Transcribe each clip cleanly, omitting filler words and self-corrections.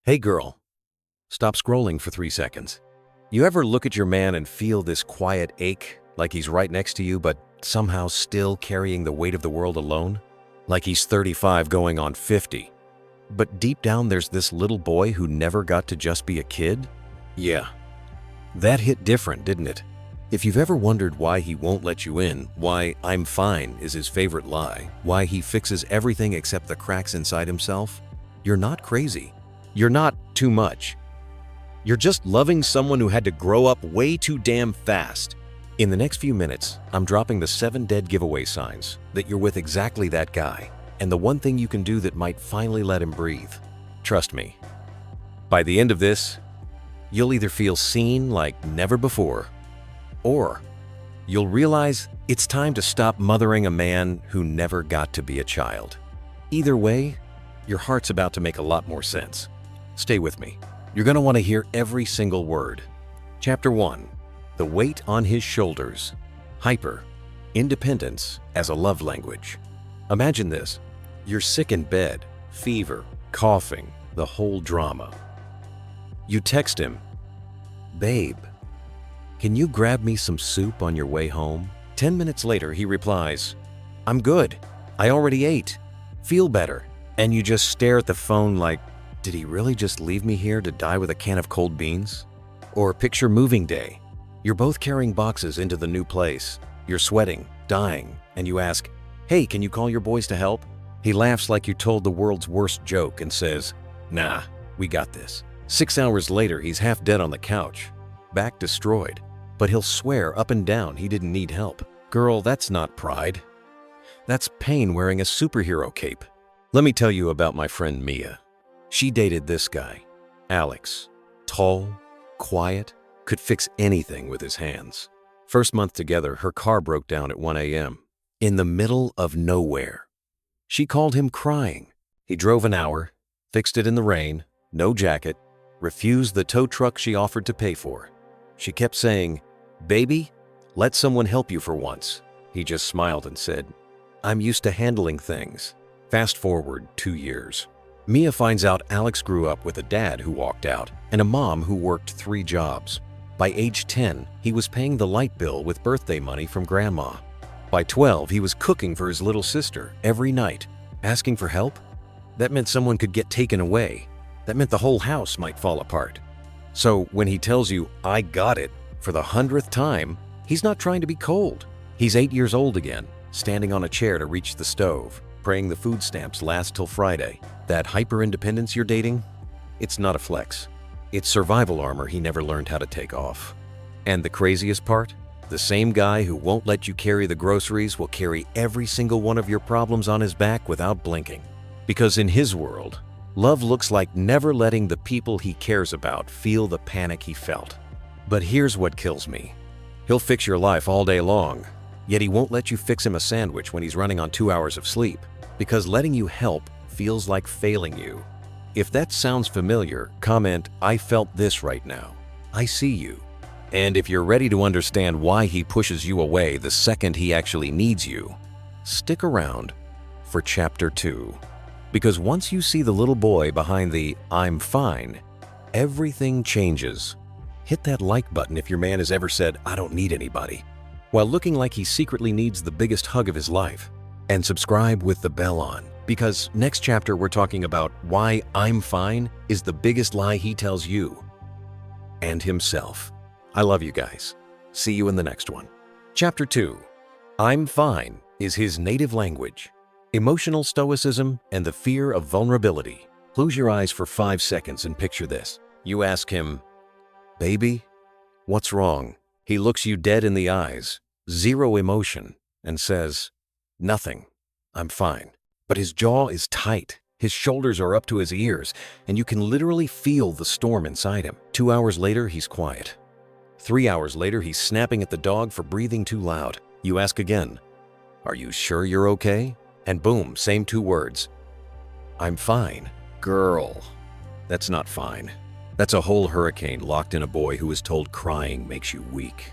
Hey girl, stop scrolling for 3 seconds. You ever look at your man and feel this quiet ache, like he's right next to you but somehow still carrying the weight of the world alone? Like he's 35 going on 50. But deep down there's this little boy who never got to just be a kid? Yeah. That hit different, didn't it? If you've ever wondered why he won't let you in, why "I'm fine" is his favorite lie, why he fixes everything except the cracks inside himself, you're not crazy. You're not too much. You're just loving someone who had to grow up way too damn fast. In the next few minutes, I'm dropping the 7 dead giveaway signs that you're with exactly that guy, and the one thing you can do that might finally let him breathe. Trust me. By the end of this, you'll either feel seen like never before, or you'll realize it's time to stop mothering a man who never got to be a child. Either way, your heart's about to make a lot more sense. Stay with me. You're going to want to hear every single word. Chapter 1. The weight on his shoulders. Hyper. Independence as a love language. Imagine this. You're sick in bed, fever, coughing, the whole drama. You text him, "Babe, can you grab me some soup on your way home?" 10 minutes later, he replies, "I'm good. I already ate. Feel better." And you just stare at the phone like, did he really just leave me here to die with a can of cold beans? Or picture moving day. You're both carrying boxes into the new place. You're sweating, dying, and you ask, "Hey, can you call your boys to help?" He laughs like you told the world's worst joke and says, "Nah, we got this." 6 hours later, he's half dead on the couch, back destroyed, but he'll swear up and down he didn't need help. Girl, that's not pride. That's pain wearing a superhero cape. Let me tell you about my friend Mia. She dated this guy, Alex. Tall, quiet, could fix anything with his hands. First month together, her car broke down at 1 a.m. in the middle of nowhere. She called him crying. He drove an hour, fixed it in the rain, no jacket, refused the tow truck she offered to pay for. She kept saying, "Baby, let someone help you for once." He just smiled and said, "I'm used to handling things." Fast forward 2 years. Mia finds out Alex grew up with a dad who walked out and a mom who worked 3 jobs. By age 10, he was paying the light bill with birthday money from grandma. By 12, he was cooking for his little sister every night. Asking for help? That meant someone could get taken away. That meant the whole house might fall apart. So when he tells you, "I got it," for the 100th time, he's not trying to be cold. He's 8 years old again, standing on a chair to reach the stove, praying the food stamps last till Friday. That hyper-independence you're dating? It's not a flex. It's survival armor he never learned how to take off. And the craziest part? The same guy who won't let you carry the groceries will carry every single one of your problems on his back without blinking. Because in his world, love looks like never letting the people he cares about feel the panic he felt. But here's what kills me. He'll fix your life all day long, yet he won't let you fix him a sandwich when he's running on 2 hours of sleep, because letting you help feels like failing you. If that sounds familiar, comment, "I felt this right now." I see you. And if you're ready to understand why he pushes you away the second he actually needs you, stick around for Chapter 2. Because once you see the little boy behind the "I'm fine," everything changes. Hit that like button if your man has ever said, "I don't need anybody," while looking like he secretly needs the biggest hug of his life. And subscribe with the bell on, because next chapter we're talking about why "I'm fine" is the biggest lie he tells you and himself. I love you guys. See you in the next one. Chapter 2. "I'm fine" is his native language. Emotional stoicism and the fear of vulnerability. Close your eyes for 5 seconds and picture this. You ask him, "Baby, what's wrong?" He looks you dead in the eyes, zero emotion, and says, "Nothing. I'm fine." But his jaw is tight, his shoulders are up to his ears, and you can literally feel the storm inside him. 2 hours later, he's quiet. 3 hours later, he's snapping at the dog for breathing too loud. You ask again, "Are you sure you're okay?" And boom, same 2 words. "I'm fine." Girl, that's not fine. That's a whole hurricane locked in a boy who is told crying makes you weak.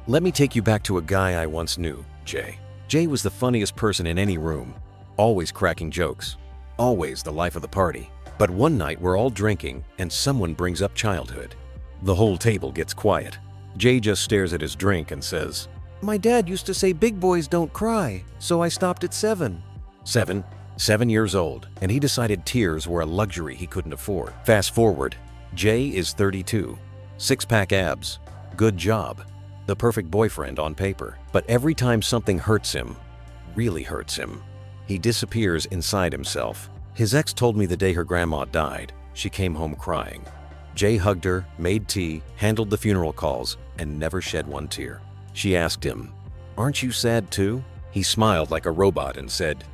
Let me take you back to a guy I once knew, Jay. Jay was the funniest person in any room, always cracking jokes, always the life of the party. But one night we're all drinking and someone brings up childhood. The whole table gets quiet. Jay just stares at his drink and says, "My dad used to say big boys don't cry, so I stopped at 7. 7 years old, and he decided tears were a luxury he couldn't afford. Fast forward, Jay is 32, six-pack abs, good job, the perfect boyfriend on paper. But every time something hurts him, really hurts him, he disappears inside himself. His ex told me the day her grandma died, she came home crying. Jay hugged her, made tea, handled the funeral calls, and never shed one tear. She asked him, 'Aren't you sad too?' He smiled like a robot and said,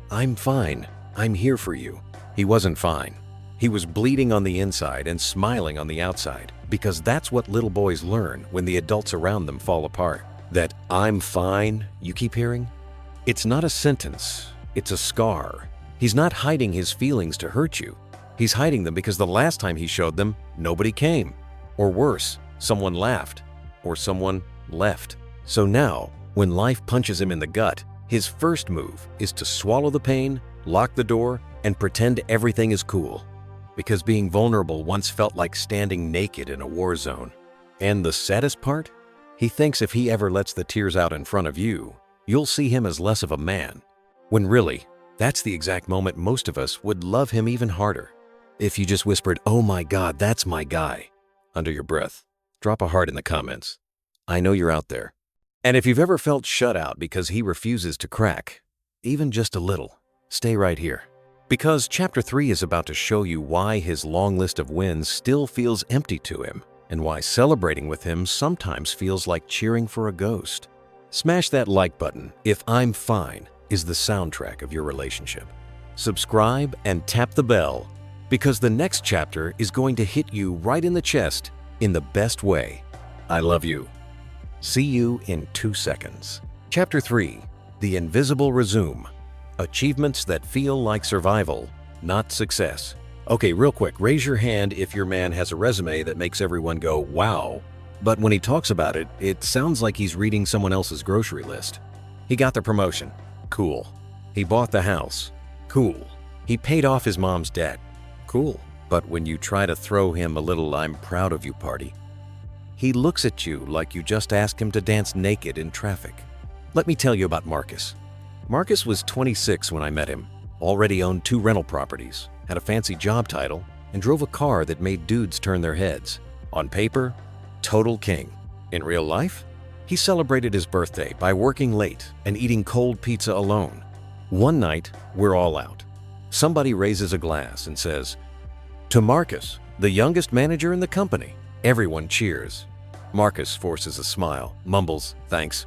'I'm fine. I'm here for you.' He wasn't fine. He was bleeding on the inside and smiling on the outside, because that's what little boys learn when the adults around them fall apart. That 'I'm fine' you keep hearing? It's not a sentence, it's a scar. He's not hiding his feelings to hurt you. He's hiding them because the last time he showed them, nobody came. Or worse, someone laughed. Or someone left. So now, when life punches him in the gut, his first move is to swallow the pain, lock the door, and pretend everything is cool. Because being vulnerable once felt like standing naked in a war zone. And the saddest part? He thinks if he ever lets the tears out in front of you, you'll see him as less of a man. When really, that's the exact moment most of us would love him even harder. If you just whispered, "Oh my God, that's my guy," under your breath, drop a heart in the comments. I know you're out there. And if you've ever felt shut out because he refuses to crack, even just a little, stay right here. Because Chapter 3 is about to show you why his long list of wins still feels empty to him, and why celebrating with him sometimes feels like cheering for a ghost. Smash that like button if "I'm fine" is the soundtrack of your relationship. Subscribe and tap the bell, because the next chapter is going to hit you right in the chest in the best way. I love you. See you in 2 seconds. Chapter 3, The Invisible Resume. Achievements that feel like survival, not success. Okay, real quick, raise your hand if your man has a resume that makes everyone go, "Wow." But when he talks about it, it sounds like he's reading someone else's grocery list. He got the promotion. Cool. He bought the house. Cool. He paid off his mom's debt. Cool. But when you try to throw him a little "I'm proud of you" party, he looks at you like you just asked him to dance naked in traffic. Let me tell you about Marcus. Marcus was 26 when I met him, already owned 2 rental properties, had a fancy job title, and drove a car that made dudes turn their heads. On paper, total king. In real life, he celebrated his birthday by working late and eating cold pizza alone. One night, we're all out. Somebody raises a glass and says, "To Marcus, the youngest manager in the company." Everyone cheers. Marcus forces a smile, mumbles, "Thanks,"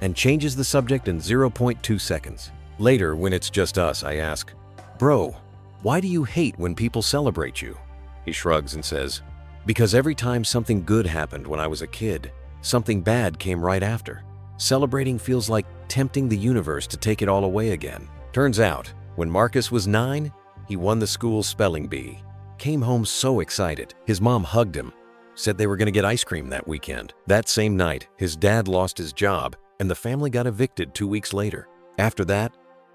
and changes the subject in 0.2 seconds. Later, when it's just us, I ask, "Bro, why do you hate when people celebrate you?" He shrugs and says, "Because every time something good happened when I was a kid, something bad came right after. Celebrating feels like tempting the universe to take it all away again." Turns out, when Marcus was 9, he won the school spelling bee. Came home so excited. His mom hugged him, said they were going to get ice cream that weekend. That same night, his dad lost his job, and the family got evicted 2 weeks later. After that,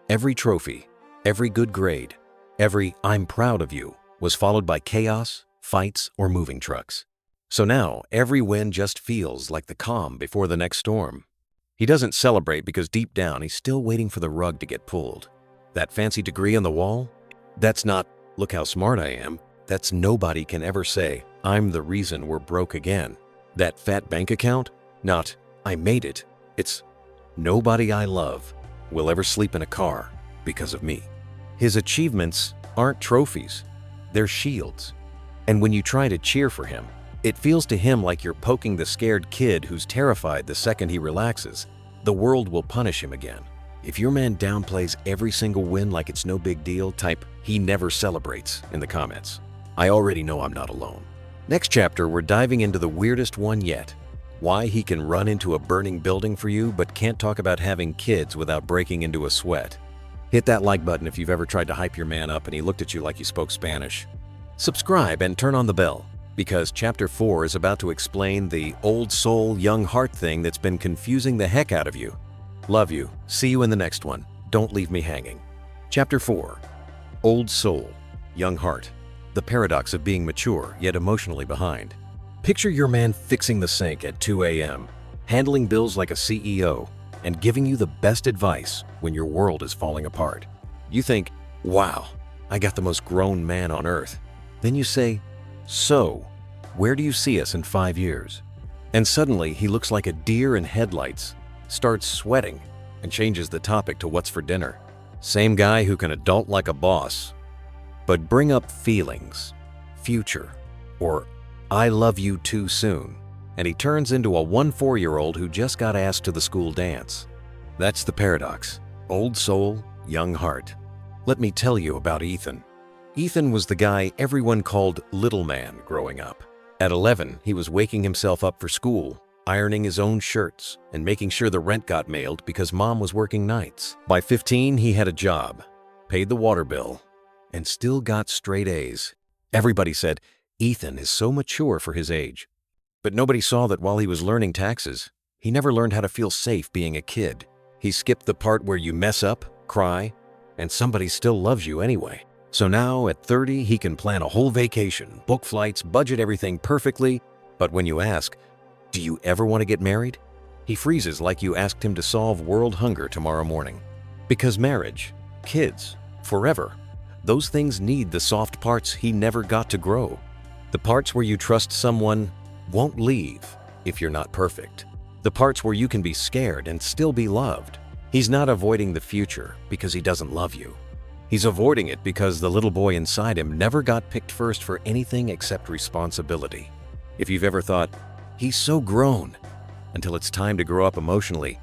every trophy, every good grade, every "I'm proud of you" was followed by chaos, fights, or moving trucks. So now, every win just feels like the calm before the next storm. He doesn't celebrate because deep down he's still waiting for the rug to get pulled. That fancy degree on the wall? That's not, "Look how smart I am." That's nobody can ever say, "I'm the reason we're broke again." That fat bank account? Not, "I made it." It's, "Nobody I love will ever sleep in a car because of me." His achievements aren't trophies, they're shields. And when you try to cheer for him, it feels to him like you're poking the scared kid who's terrified the second he relaxes. The world will punish him again. If your man downplays every single win like it's no big deal, type "he never celebrates" in the comments. I already know I'm not alone. Next chapter, we're diving into the weirdest one yet. Why he can run into a burning building for you but can't talk about having kids without breaking into a sweat. Hit that like button if you've ever tried to hype your man up and he looked at you like you spoke Spanish. Subscribe and turn on the bell, because Chapter 4 is about to explain the old soul, young heart thing that's been confusing the heck out of you. Love you. See you in the next one. Don't leave me hanging. Chapter 4. Old soul, young heart. The paradox of being mature yet emotionally behind. Picture your man fixing the sink at 2 a.m., handling bills like a CEO, and giving you the best advice when your world is falling apart. You think, wow, I got the most grown man on earth. Then you say, so, where do you see us in 5 years? And suddenly he looks like a deer in headlights, starts sweating, and changes the topic to what's for dinner. Same guy who can adult like a boss, but bring up feelings, future, or I love you too soon, and he turns into a 4-year-old who just got asked to the school dance. That's the paradox. Old soul, young heart. Let me tell you about Ethan. Ethan was the guy everyone called Little Man growing up. At 11, he was waking himself up for school, ironing his own shirts, and making sure the rent got mailed because mom was working nights. By 15, he had a job, paid the water bill, and still got straight A's. Everybody said, Ethan is so mature for his age. But nobody saw that while he was learning taxes, he never learned how to feel safe being a kid. He skipped the part where you mess up, cry, and somebody still loves you anyway. So now, at 30, he can plan a whole vacation, book flights, budget everything perfectly, but when you ask, do you ever want to get married? He freezes like you asked him to solve world hunger tomorrow morning. Because marriage, kids, forever, those things need the soft parts he never got to grow. The parts where you trust someone won't leave if you're not perfect. The parts where you can be scared and still be loved. He's not avoiding the future because he doesn't love you. He's avoiding it because the little boy inside him never got picked first for anything except responsibility. If you've ever thought, he's so grown, until it's time to grow up emotionally,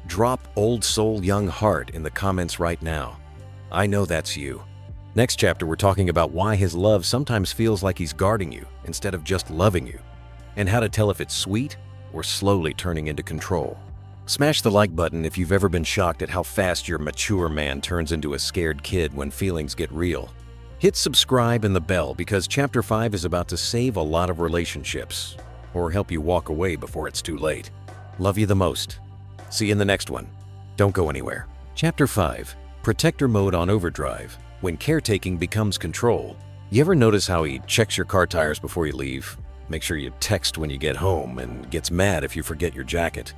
drop old soul, young heart in the comments right now. I know that's you. Next chapter, we're talking about why his love sometimes feels like he's guarding you instead of just loving you, and how to tell if it's sweet or slowly turning into control. Smash the like button if you've ever been shocked at how fast your mature man turns into a scared kid when feelings get real. Hit subscribe and the bell because Chapter 5 is about to save a lot of relationships, or help you walk away before it's too late. Love you the most. See you in the next one. Don't go anywhere. Chapter 5, Protector Mode on Overdrive, when caretaking becomes control. You ever notice how he checks your car tires before you leave, makes sure you text when you get home, and gets mad if you forget your jacket?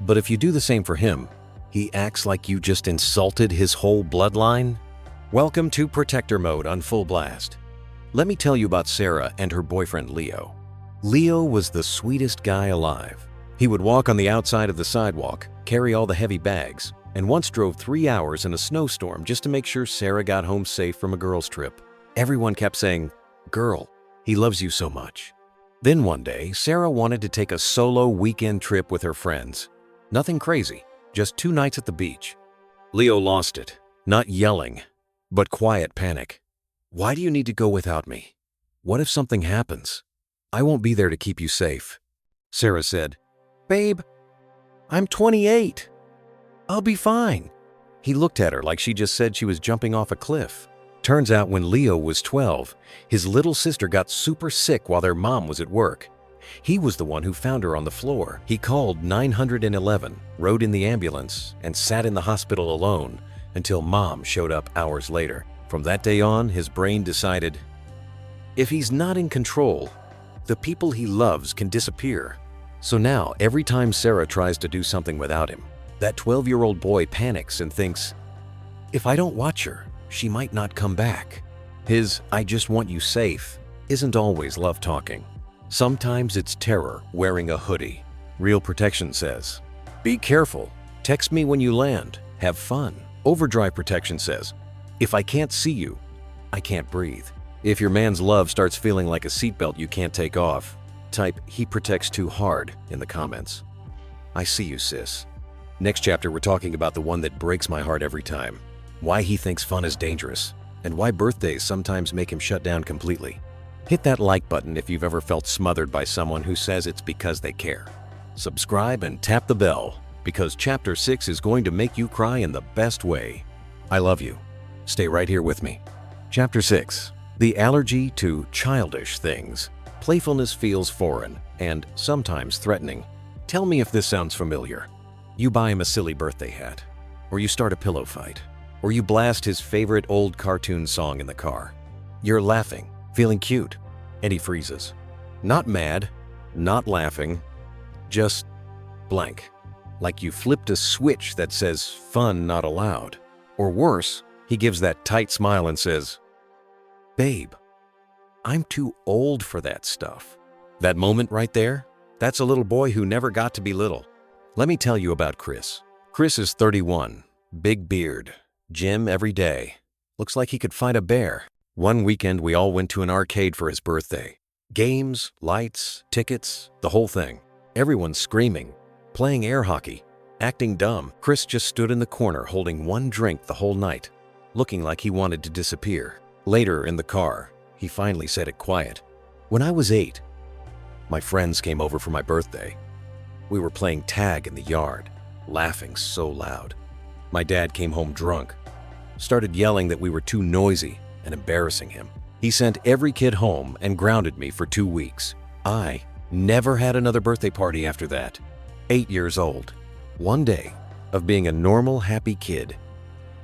But if you do the same for him, he acts like you just insulted his whole bloodline? Welcome to Protector Mode on full blast. Let me tell you about Sarah and her boyfriend Leo. Leo was the sweetest guy alive. He would walk on the outside of the sidewalk, carry all the heavy bags, and once drove 3 hours in a snowstorm just to make sure Sarah got home safe from a girls' trip. Everyone kept saying, "Girl, he loves you so much." Then one day, Sarah wanted to take a solo weekend trip with her friends. Nothing crazy, just 2 nights at the beach. Leo lost it, not yelling, but quiet panic. Why do you need to go without me? What if something happens? I won't be there to keep you safe. Sarah said, "Babe, I'm 28. I'll be fine." He looked at her like she just said she was jumping off a cliff. Turns out when Leo was 12, his little sister got super sick while their mom was at work. He was the one who found her on the floor. He called 911, rode in the ambulance, and sat in the hospital alone until mom showed up hours later. From that day on, his brain decided, if he's not in control, the people he loves can disappear. So now, every time Sarah tries to do something without him, that 12-year-old boy panics and thinks, if I don't watch her, she might not come back. His "I just want you safe" isn't always love talking. Sometimes it's terror wearing a hoodie. Real protection says, be careful, text me when you land, have fun. Overdrive protection says, if I can't see you, I can't breathe. If your man's love starts feeling like a seatbelt you can't take off, type "he protects too hard" in the comments. I see you, sis. Next chapter, we're talking about the one that breaks my heart every time. Why he thinks fun is dangerous, and why birthdays sometimes make him shut down completely. Hit that like button if you've ever felt smothered by someone who says it's because they care. Subscribe and tap the bell, because Chapter 6 is going to make you cry in the best way. I love you. Stay right here with me. Chapter 6. The allergy to childish things. Playfulness feels foreign and sometimes threatening. Tell me if this sounds familiar. You buy him a silly birthday hat, or you start a pillow fight, Or you blast his favorite old cartoon song in the car. You're laughing, feeling cute, and he freezes. Not mad, not laughing, just blank. Like you flipped a switch that says fun not allowed. Or worse, he gives that tight smile and says, "Babe, I'm too old for that stuff." That moment right there, that's a little boy who never got to be little. Let me tell you about Chris. Chris is 31, big beard, gym every day. Looks like he could fight a bear. One weekend we all went to an arcade for his birthday. Games, lights, tickets, the whole thing. Everyone screaming, playing air hockey, acting dumb. Chris just stood in the corner holding one drink the whole night, looking like he wanted to disappear. Later in the car, he finally said it quiet. "When I was 8, my friends came over for my birthday. We were playing tag in the yard, laughing so loud. My dad came home drunk, started yelling that we were too noisy and embarrassing him. He sent every kid home and grounded me for 2 weeks. I never had another birthday party after that. 8 years old. One day of being a normal, happy kid,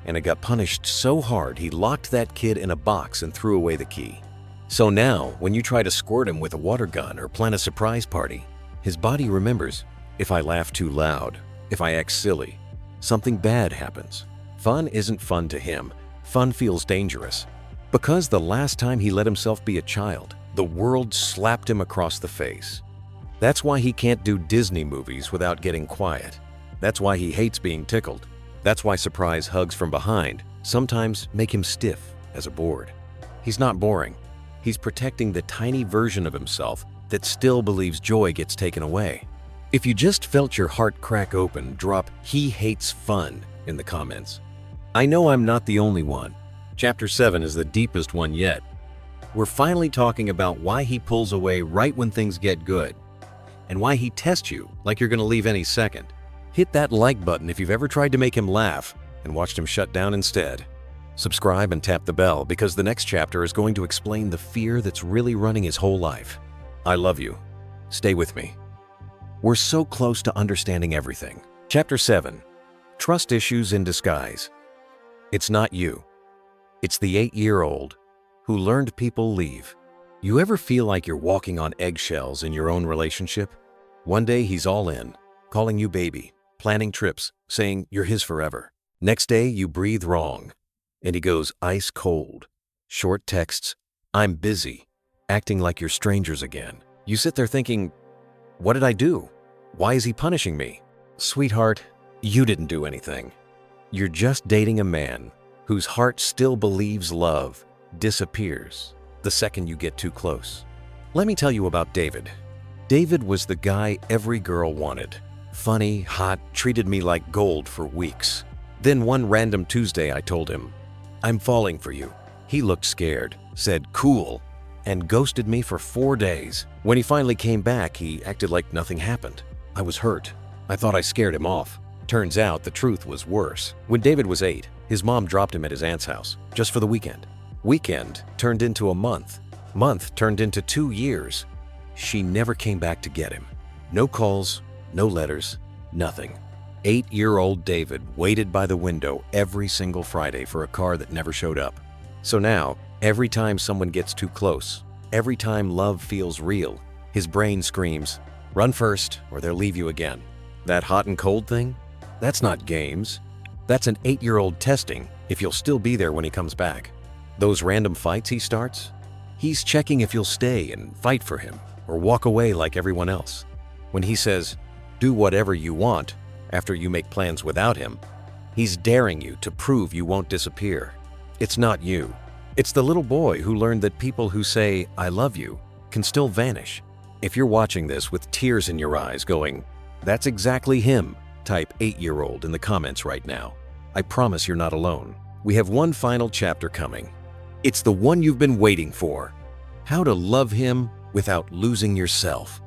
and I got punished so hard he locked that kid in a box and threw away the key. So now, when you try to squirt him with a water gun or plan a surprise party, his body remembers, if I laugh too loud, if I act silly, something bad happens. Fun isn't fun to him. Fun feels dangerous. Because the last time he let himself be a child, the world slapped him across the face. That's why he can't do Disney movies without getting quiet. That's why he hates being tickled. That's why surprise hugs from behind sometimes make him stiff as a board. He's not boring. He's protecting the tiny version of himself that still believes joy gets taken away. If you just felt your heart crack open, drop "he hates fun" in the comments. I know I'm not the only one. Chapter 7 is the deepest one yet. We're finally talking about why he pulls away right when things get good, and why he tests you like you're going to leave any second. Hit that like button if you've ever tried to make him laugh and watched him shut down instead. Subscribe and tap the bell because the next chapter is going to explain the fear that's really running his whole life. I love you. Stay with me. We're so close to understanding everything. Chapter 7. Trust Issues in Disguise. It's not you. It's the 8-year-old who learned people leave. You ever feel like you're walking on eggshells in your own relationship? One day he's all in, calling you baby, planning trips, saying you're his forever. Next day you breathe wrong, and he goes ice cold. Short texts, "I'm busy," acting like you're strangers again. You sit there thinking, what did I do? Why is he punishing me? Sweetheart, you didn't do anything. You're just dating a man whose heart still believes love disappears the second you get too close. Let me tell you about David. David was the guy every girl wanted. Funny, hot, treated me like gold for weeks. Then one random Tuesday I told him, "I'm falling for you." He looked scared, said "cool," and ghosted me for 4 days. When he finally came back, he acted like nothing happened. I was hurt. I thought I scared him off. Turns out the truth was worse. When David was 8, his mom dropped him at his aunt's house, just for the weekend. Weekend turned into a month. Month turned into 2 years. She never came back to get him. No calls, no letters, nothing. 8-year-old David waited by the window every single Friday for a car that never showed up. So now, every time someone gets too close, every time love feels real, his brain screams, "Run first, or they'll leave you again." That hot and cold thing? That's not games. That's an 8-year-old testing if you'll still be there when he comes back. Those random fights he starts? He's checking if you'll stay and fight for him, or walk away like everyone else. When he says, "Do whatever you want," after you make plans without him, he's daring you to prove you won't disappear. It's not you. It's the little boy who learned that people who say, "I love you," can still vanish. If you're watching this with tears in your eyes going, "That's exactly him," type 8-year-old in the comments right now. I promise you're not alone. We have one final chapter coming. It's the one you've been waiting for. How to love him without losing yourself.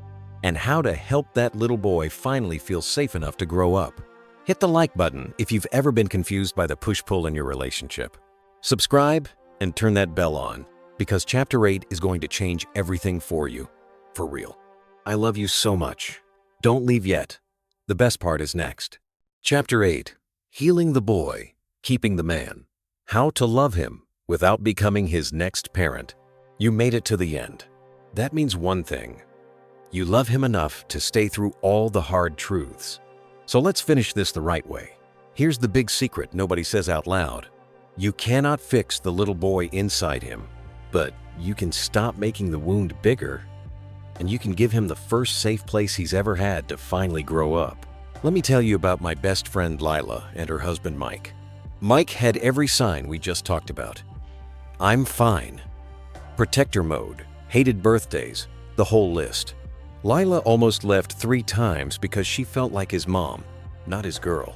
And how to help that little boy finally feel safe enough to grow up. Hit the like button if you've ever been confused by the push-pull in your relationship. Subscribe and turn that bell on, because Chapter 8 is going to change everything for you. For real. I love you so much. Don't leave yet. The best part is next. Chapter 8. Healing the Boy. Keeping the man. How to love him without becoming his next parent. You made it to the end. That means one thing. You love him enough to stay through all the hard truths. So let's finish this the right way. Here's the big secret nobody says out loud. You cannot fix the little boy inside him, but you can stop making the wound bigger, and you can give him the first safe place he's ever had to finally grow up. Let me tell you about my best friend Lila and her husband Mike. Mike had every sign we just talked about. I'm fine. Protector mode, hated birthdays, the whole list. Lila almost left 3 times because she felt like his mom, not his girl.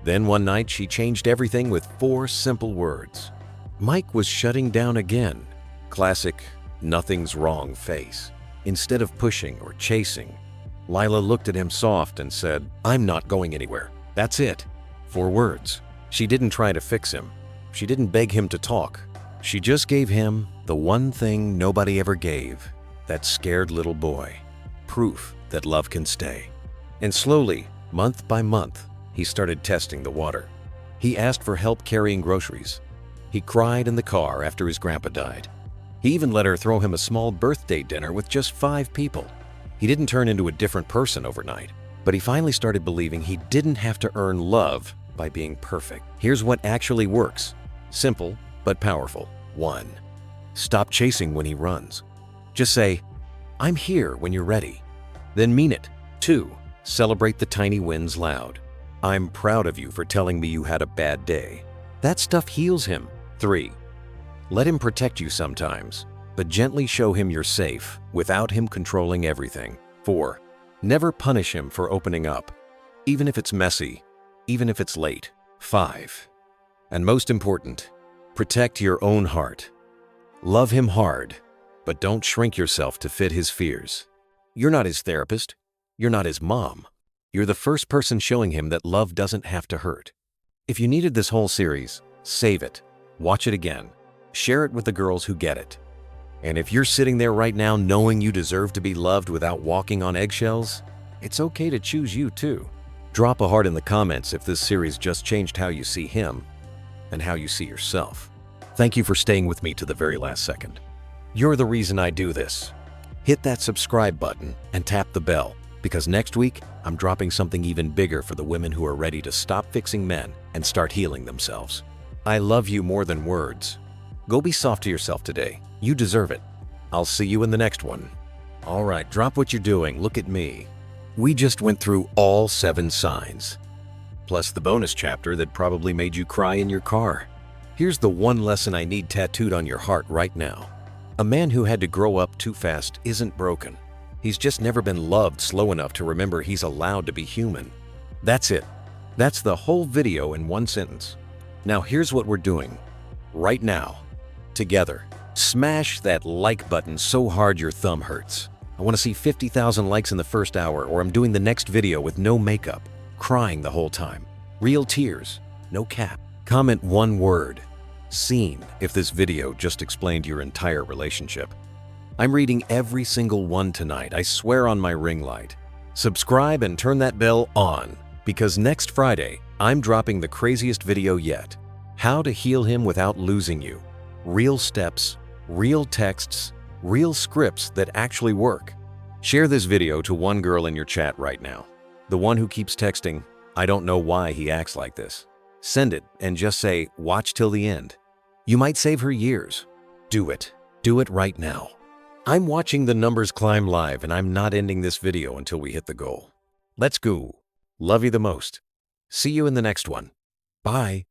Then one night she changed everything with 4 simple words. Mike was shutting down again. Classic, nothing's wrong face. Instead of pushing or chasing, Lila looked at him soft and said, I'm not going anywhere. That's it. 4 words. She didn't try to fix him. She didn't beg him to talk. She just gave him the one thing nobody ever gave, that scared little boy. Proof that love can stay. And slowly, month by month, he started testing the water. He asked for help carrying groceries. He cried in the car after his grandpa died. He even let her throw him a small birthday dinner with just 5 people. He didn't turn into a different person overnight, but he finally started believing he didn't have to earn love by being perfect. Here's what actually works. Simple, but powerful. 1. Stop chasing when he runs. Just say, I'm here when you're ready. Then mean it. 2. Celebrate the tiny wins loud. I'm proud of you for telling me you had a bad day. That stuff heals him. 3. Let him protect you sometimes, but gently show him you're safe without him controlling everything. 4. Never punish him for opening up, even if it's messy, even if it's late. 5. And most important, protect your own heart. Love him hard, but don't shrink yourself to fit his fears. You're not his therapist. You're not his mom. You're the first person showing him that love doesn't have to hurt. If you needed this whole series, save it, watch it again, share it with the girls who get it. And if you're sitting there right now knowing you deserve to be loved without walking on eggshells, it's okay to choose you too. Drop a heart in the comments if this series just changed how you see him and how you see yourself. Thank you for staying with me to the very last second. You're the reason I do this. Hit that subscribe button and tap the bell, because next week I'm dropping something even bigger for the women who are ready to stop fixing men and start healing themselves. I love you more than words. Go be soft to yourself today. You deserve it. I'll see you in the next one. All right, drop what you're doing. Look at me. We just went through all 7 signs, plus the bonus chapter that probably made you cry in your car. Here's the one lesson I need tattooed on your heart right now. A man who had to grow up too fast isn't broken. He's just never been loved slow enough to remember he's allowed to be human. That's it. That's the whole video in one sentence. Now here's what we're doing. Right now. Together. Smash that like button so hard your thumb hurts. I want to see 50,000 likes in the first hour, or I'm doing the next video with no makeup, crying the whole time. Real tears, no cap. Comment one word. Scene if this video just explained your entire relationship. I'm reading every single one tonight, I swear on my ring light. Subscribe and turn that bell on, because next Friday, I'm dropping the craziest video yet. How to heal him without losing you. Real steps, real texts, real scripts that actually work. Share this video to one girl in your chat right now. The one who keeps texting, I don't know why he acts like this. Send it and just say, watch till the end. You might save her years. Do it. Do it right now. I'm watching the numbers climb live, and I'm not ending this video until we hit the goal. Let's go. Love you the most. See you in the next one. Bye.